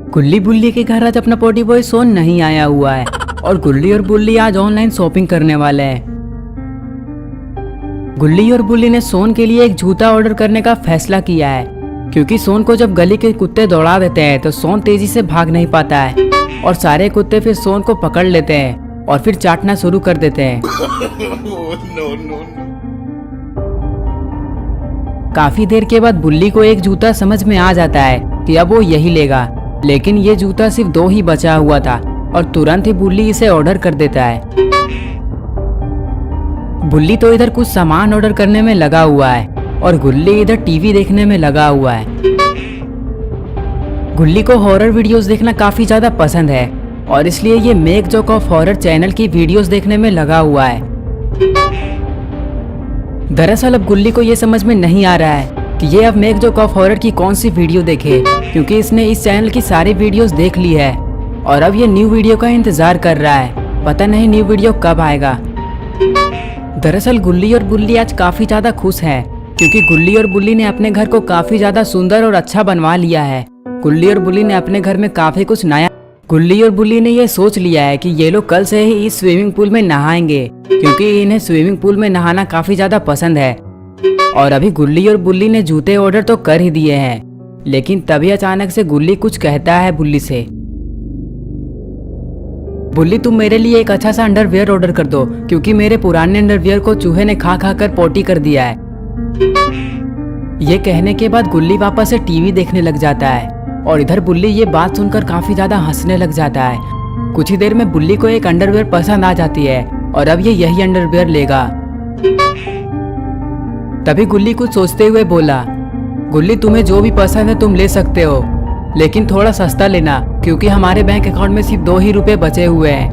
गुल्ली बुल्ली के घर आज अपना पोटी बॉय सोन नहीं आया हुआ है और गुल्ली और बुल्ली आज ऑनलाइन शॉपिंग करने वाले हैं। गुल्ली और बुल्ली ने सोन के लिए एक जूता ऑर्डर करने का फैसला किया है क्योंकि सोन को जब गली के कुत्ते दौड़ा देते हैं तो सोन तेजी से भाग नहीं पाता है और सारे कुत्ते फिर सोन को पकड़ लेते हैं और फिर चाटना शुरू कर देते हैं। काफी देर के बाद बुल्ली को एक जूता समझ में आ जाता है कि अब वो यही लेगा, लेकिन ये जूता सिर्फ 2 ही बचा हुआ था और तुरंत ही बुल्ली इसे ऑर्डर कर देता है। बुल्ली तो इधर कुछ सामान ऑर्डर करने में लगा हुआ है और गुल्ली इधर टीवी देखने में लगा हुआ है। गुल्ली को हॉरर वीडियोस देखना काफी ज्यादा पसंद है और इसलिए ये make joke of horror channel की वीडियोस देखने में लगा हुआ है। दरअसल अब गुल्ली को ये समझ में नहीं आ रहा है कि ये अब मेक जोक ऑफ हॉरर की कौन सी वीडियो देखे, क्योंकि इसने इस चैनल की सारी वीडियोस देख ली है और अब ये न्यू वीडियो का इंतजार कर रहा है। पता नहीं न्यू वीडियो कब आएगा। दरअसल गुल्ली और बुल्ली आज काफी ज्यादा खुश हैं क्योंकि गुल्ली और बुल्ली ने अपने घर को काफी ज्यादा सुंदर और अच्छा बनवा लिया है। गुल्ली और बुल्ली ने अपने घर में काफी कुछ नया। गुल्ली और बुल्ली ने ये सोच लिया है कि ये लोग कल से ही इस स्विमिंग पूल में नहाएंगे क्योंकि इन्हें स्विमिंग पूल में नहाना काफी ज्यादा पसंद है। और अभी गुल्ली और बुल्ली ने जूते ऑर्डर तो कर ही दिए हैं, लेकिन तभी अचानक से गुल्ली कुछ कहता है बुल्ली से, बुल्ली तुम मेरे लिए एक अच्छा सा अंडरवियर ऑर्डर कर दो क्योंकि मेरे पुराने अंडरवियर को चूहे ने खा खा कर पोटी कर दिया है। ये कहने के बाद गुल्ली वापस से टीवी देखने लग जाता है और इधर बुल्ली ये बात सुनकर काफी ज्यादा हंसने लग जाता है। कुछ ही देर में बुल्ली को एक अंडरवियर पसंद आ जाती है और अब ये यही अंडरवियर लेगा। तभी गुल्ली कुछ सोचते हुए बोला, गुल्ली तुम्हें जो भी पसंद है तुम ले सकते हो, लेकिन थोड़ा सस्ता लेना क्योंकि हमारे बैंक अकाउंट में सिर्फ 2 ही रुपए बचे हुए हैं।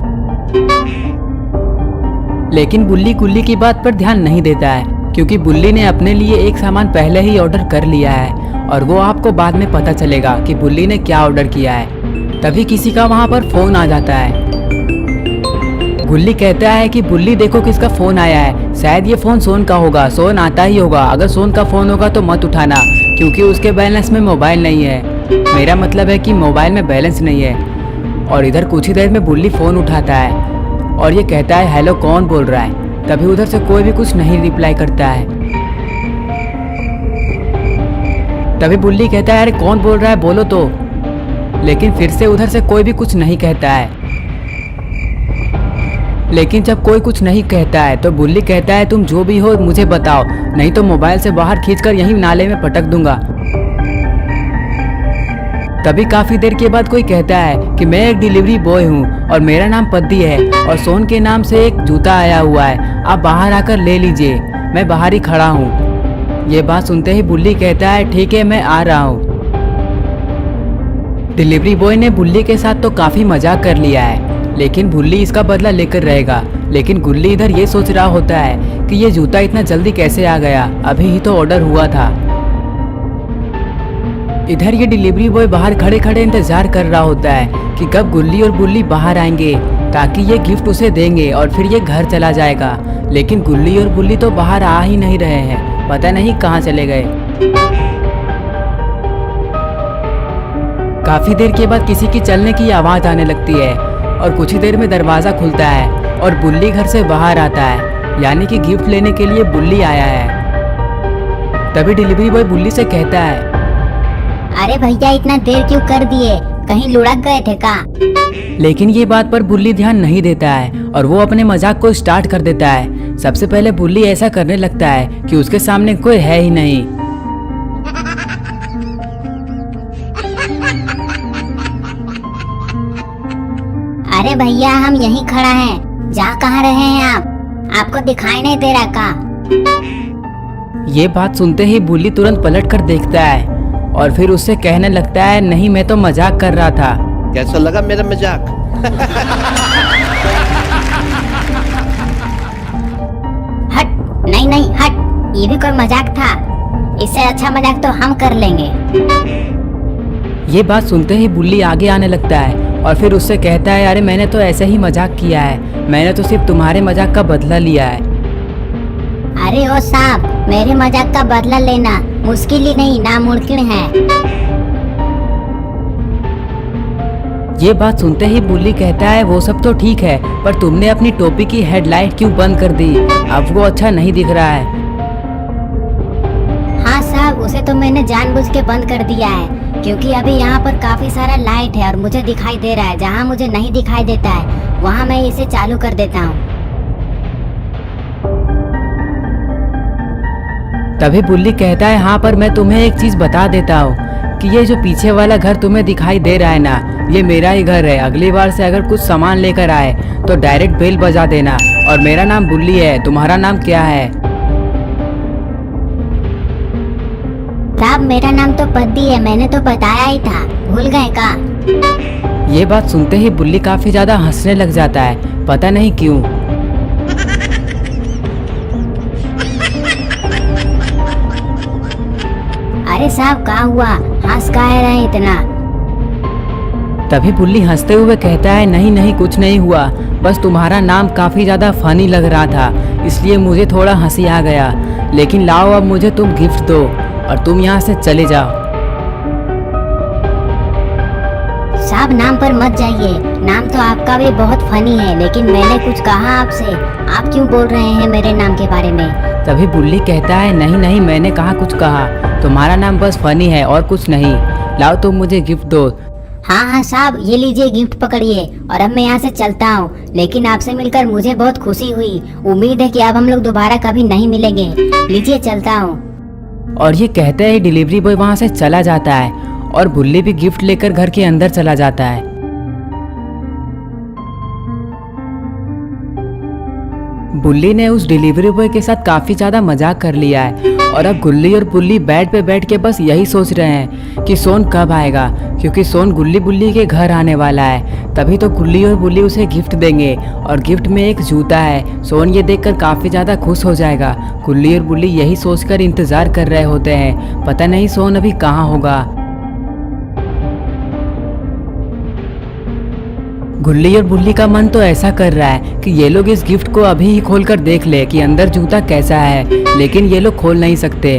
लेकिन बुल्ली गुल्ली की बात पर ध्यान नहीं देता है क्योंकि बुल्ली ने अपने लिए एक सामान पहले ही ऑर्डर कर लिया है और वो आपको बाद में पता चलेगा कि बुल्ली ने क्या ऑर्डर किया है। तभी किसी का वहां पर फोन आ जाता है। गुल्ली कहता है कि बुल्ली देखो किसका फोन आया है, शायद ये फोन सोन का होगा, सोन आता ही होगा। अगर सोन का फोन होगा तो मत उठाना क्योंकि उसके बैलेंस में मोबाइल नहीं है। मेरा मतलब है कि मोबाइल में बैलेंस नहीं है। और इधर कुछ ही देर में बुल्ली फोन उठाता है और ये कहता है हेलो कौन बोल रहा है। तभी उधर से कोई भी कुछ नहीं रिप्लाई करता है। तभी बुल्ली कहता है अरे कौन बोल रहा है बोलो तो, लेकिन फिर से उधर से कोई भी कुछ नहीं कहता है। लेकिन जब कोई कुछ नहीं कहता है तो बुल्ली कहता है तुम जो भी हो मुझे बताओ, नहीं तो मोबाइल से बाहर खींचकर यहीं नाले में पटक दूंगा। तभी काफी देर के बाद कोई कहता है कि मैं एक डिलीवरी बॉय हूँ और मेरा नाम पद्दी है और सोन के नाम से एक जूता आया हुआ है, आप बाहर आकर ले लीजिए, मैं बाहर ही खड़ा हूँ। ये बात सुनते ही बुल्ली कहता है ठीक है मैं आ रहा हूँ। डिलीवरी बॉय ने बुल्ली के साथ तो काफी मजाक कर लिया है, लेकिन बुल्ली इसका बदला लेकर रहेगा। लेकिन गुल्ली इधर ये सोच रहा होता है कि ये जूता इतना जल्दी कैसे आ गया, अभी ही तो ऑर्डर हुआ था। इधर ये डिलीवरी बॉय बाहर खड़े खड़े इंतजार कर रहा होता है कि कब गुल्ली और बुल्ली बाहर आएंगे ताकि ये गिफ्ट उसे देंगे और फिर ये घर चला जाएगा। लेकिन गुल्ली और बुल्ली तो बाहर आ ही नहीं रहे हैं, पता नहीं कहाँ चले गए। काफी देर के बाद किसी की चलने की आवाज आने लगती है और कुछ ही देर में दरवाजा खुलता है और बुल्ली घर से बाहर आता है, यानी कि गिफ्ट लेने के लिए बुल्ली आया है। तभी डिलीवरी बॉय बुल्ली से कहता है अरे भैया इतना देर क्यों कर दिए, कहीं लुढ़क गए थे का? लेकिन ये बात पर बुल्ली ध्यान नहीं देता है और वो अपने मजाक को स्टार्ट कर देता है। सबसे पहले बुल्ली ऐसा करने लगता है कि उसके सामने कोई है ही नहीं। अरे भैया हम यहीं खड़ा हैं, जा कहाँ रहे हैं आप? आपको दिखाई नहीं दे रहा का? ये बात सुनते ही बुल्ली तुरंत पलट कर देखता है और फिर उससे कहने लगता है नहीं मैं तो मजाक कर रहा था। कैसा लगा मेरा मजाक? हट, नहीं नहीं हट, ये भी कोई मजाक था, इससे अच्छा मजाक तो हम कर लेंगे। ये बात सुनते ही बुल्ली आगे आने लगता है और फिर उससे कहता है अरे मैंने तो ऐसे ही मजाक किया है, मैंने तो सिर्फ तुम्हारे मजाक का बदला लिया है। अरे ओ साहब, मेरे मजाक का बदला लेना मुश्किल ही नहीं नामुमकिन है। ये बात सुनते ही बुल्ली कहता है वो सब तो ठीक है, पर तुमने अपनी टोपी की हेडलाइट क्यों बंद कर दी? अब वो अच्छा नहीं दिख रहा है। हाँ साहब, उसे तो मैंने जानबूझ के बंद कर दिया है, क्योंकि अभी यहाँ पर काफी सारा लाइट है और मुझे दिखाई दे रहा है। जहाँ मुझे नहीं दिखाई देता है वहाँ मैं इसे चालू कर देता हूँ। तभी बुल्ली कहता है हाँ, पर मैं तुम्हें एक चीज बता देता हूँ कि ये जो पीछे वाला घर तुम्हें दिखाई दे रहा है ना, ये मेरा ही घर है। अगली बार से अगर कुछ सामान लेकर आए तो डायरेक्ट बेल बजा देना। और मेरा नाम बुल्ली है, तुम्हारा नाम क्या है? साहब मेरा नाम तो पद्दी है, मैंने तो बताया ही था, भूल गए का? ये बात सुनते ही बुल्ली काफी ज्यादा हंसने लग जाता है, पता नहीं क्यों। अरे साहब क्या हुआ, हंस काहे रहे हैं इतना? तभी बुल्ली हंसते हुए कहता है नहीं नहीं कुछ नहीं हुआ, बस तुम्हारा नाम काफी ज्यादा फनी लग रहा था, इसलिए मुझे थोड़ा हंसी आ गया। लेकिन लाओ अब मुझे तुम गिफ्ट दो और तुम यहाँ से चले जाओ। साहब नाम पर मत जाइए, नाम तो आपका भी बहुत फनी है, लेकिन मैंने कुछ कहा आपसे? आप क्यों बोल रहे हैं मेरे नाम के बारे में? तभी बुल्ली कहता है नहीं नहीं मैंने कहाँ कुछ कहा, तुम्हारा नाम बस फनी है और कुछ नहीं। लाओ तुम मुझे गिफ्ट दो। हाँ हाँ साहब, ये लीजिए गिफ्ट पकड़िए और अब मैं यहाँ से चलता हूँ। लेकिन आपसे मिलकर मुझे बहुत खुशी हुई, उम्मीद है कि अब हम लोग दोबारा कभी नहीं मिलेंगे। लीजिए चलता हूँ। और ये कहते ही डिलीवरी बॉय वहाँ से चला जाता है और बुल्ली भी गिफ्ट लेकर घर के अंदर चला जाता है। बुल्ली ने उस डिलीवरी बॉय के साथ काफी ज्यादा मजाक कर लिया है और अब गुल्ली और बुल्ली बेड पे बैठ के बस यही सोच रहे हैं कि सोन कब आएगा, क्योंकि सोन गुल्ली बुल्ली के घर आने वाला है। तभी तो गुल्ली और बुल्ली उसे गिफ्ट देंगे और गिफ्ट में एक जूता है। सोन ये देखकर काफी ज्यादा खुश हो जाएगा। गुल्ली और बुल्ली यही सोचकर इंतजार कर रहे होते हैं, पता नहीं सोन अभी कहाँ होगा। गुल्ली और बुल्ली का मन तो ऐसा कर रहा है कि ये लोग इस गिफ्ट को अभी ही खोलकर देख ले कि अंदर जूता कैसा है, लेकिन ये लोग खोल नहीं सकते।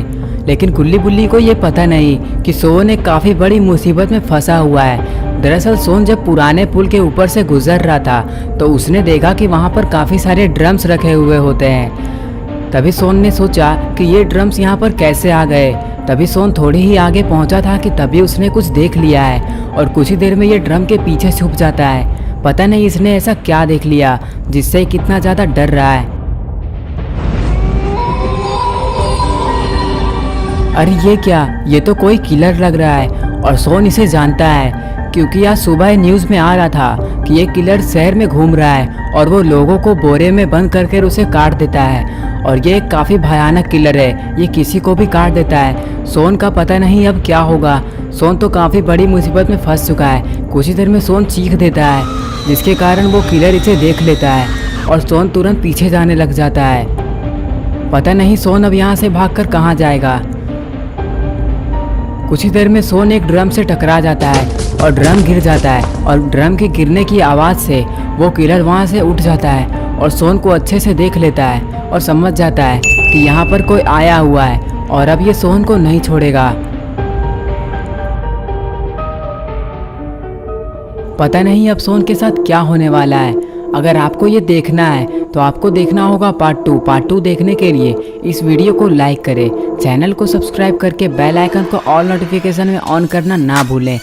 लेकिन गुल्ली बुल्ली को ये पता नहीं कि सोन एक काफी बड़ी मुसीबत में फंसा हुआ है। दरअसल सोन जब पुराने पुल के ऊपर से गुजर रहा था तो उसने देखा कि वहाँ पर काफी सारे ड्रम्स रखे हुए होते हैं। तभी सोन ने सोचा कि ये ड्रम्स यहाँ पर कैसे आ गए। तभी सोन थोड़ी ही आगे पहुँचा था कि तभी उसने कुछ देख लिया है और कुछ ही देर में ये ड्रम के पीछे छुप जाता है। पता नहीं इसने ऐसा क्या देख लिया जिससे कितना ज्यादा डर रहा है। अरे ये क्या, ये तो कोई किलर लग रहा है और सोन इसे जानता है, क्योंकि आज सुबह न्यूज़ में आ रहा था कि ये किलर शहर में घूम रहा है और वो लोगों को बोरे में बंद करके उसे काट देता है। और ये एक काफ़ी भयानक किलर है, ये किसी को भी काट देता है। सोन का पता नहीं अब क्या होगा। सोन तो काफ़ी बड़ी मुसीबत में फंस चुका है। कुछ ही देर में सोन चीख देता है, जिसके कारण वो किलर इसे देख लेता है और सोन तुरंत पीछे जाने लग जाता है। पता नहीं सोन अब यहाँ से भागकर कहाँ जाएगा। कुछ ही देर में सोन एक ड्रम से टकरा जाता है और ड्रम गिर जाता है और ड्रम के गिरने की आवाज़ से वो किलर वहाँ से उठ जाता है और सोन को अच्छे से देख लेता है और समझ जाता है कि यहाँ पर कोई आया हुआ है और अब ये सोन को नहीं छोड़ेगा। पता नहीं अब सोन के साथ क्या होने वाला है। अगर आपको ये देखना है तो आपको देखना होगा पार्ट 2 देखने के लिए इस वीडियो को लाइक करें, चैनल को सब्सक्राइब करके बेल आइकन को ऑल नोटिफिकेशन में ऑन करना ना भूलें